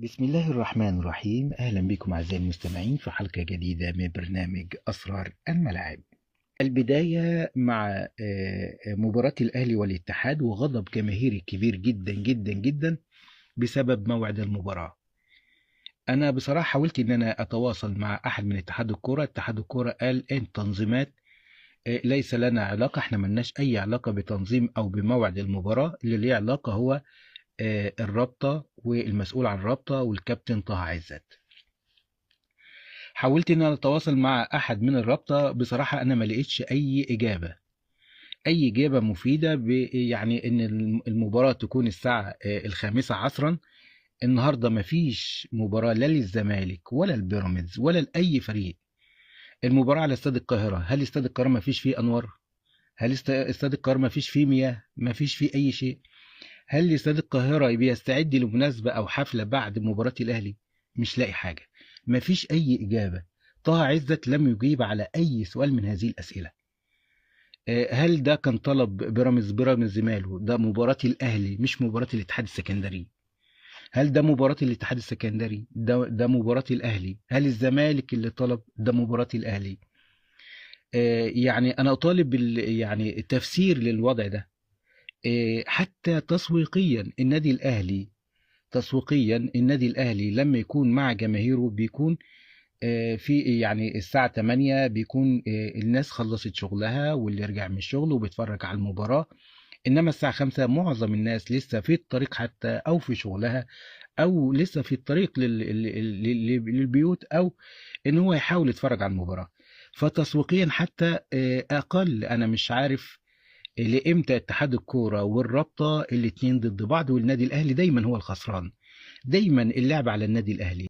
بسم الله الرحمن الرحيم. أهلا بكم أعزائي المستمعين في حلقة جديدة من برنامج أسرار الملاعب. البداية مع مباراة الأهلي والاتحاد وغضب جماهيري كبير جدا جدا جدا بسبب موعد المباراة. أنا بصراحة حاولت إن أنا أتواصل مع أحد من اتحاد الكرة قال إن تنظيمات ليس لنا علاقة، احنا ملناش أي علاقة بتنظيم أو بموعد المباراة، اللي ليه علاقة هو الرابطة والمسؤول عن الرابطة والكابتن طه عزت. حاولت ان انا اتواصل مع احد من الرابطة، بصراحة انا ما لقيتش اي اجابة مفيدة يعني ان المباراة تكون الساعة 5 عصرا. النهاردة ما فيش مباراة لا للزمالك ولا البيراميدز ولا لأي فريق. المباراة على استاد القاهرة. هل استاد القاهرة ما فيش فيه انوار؟ هل استاد القاهرة ما فيش فيه مياه؟ ما فيش فيه اي شيء. هل استاد القاهرة بيستعد لمناسبة أو حفلة بعد مباراة الأهلي؟ مش لاقي حاجة. مفيش أي إجابة. طه عزت لم يجيب على أي سؤال من هذه الأسئلة. هل ده كان طلب بيراميدز؟ بيراميدز ماله؟ ده مباراة الأهلي مش مباراة الاتحاد السكندري. هل ده مباراة الاتحاد السكندري؟ ده مباراة الأهلي. هل الزمالك اللي طلب؟ ده مباراة الأهلي. يعني أنا أطالب يعني تفسير للوضع ده. حتى تسويقيا النادي الأهلي لما يكون مع جماهيره بيكون في يعني الساعة 8 بيكون الناس خلصت شغلها واللي رجع من الشغل وبيتفرج على المباراة. إنما الساعة 5 معظم الناس لسه في الطريق حتى أو في شغلها أو لسه في الطريق للبيوت أو إن هو يحاول يتفرج على المباراة. فتسويقيا حتى أقل. أنا مش عارف لإمتى اتحاد الكورة والرابطة الاتنين ضد بعض والنادي الأهلي دايما هو الخسران. دايما اللعب على النادي الأهلي.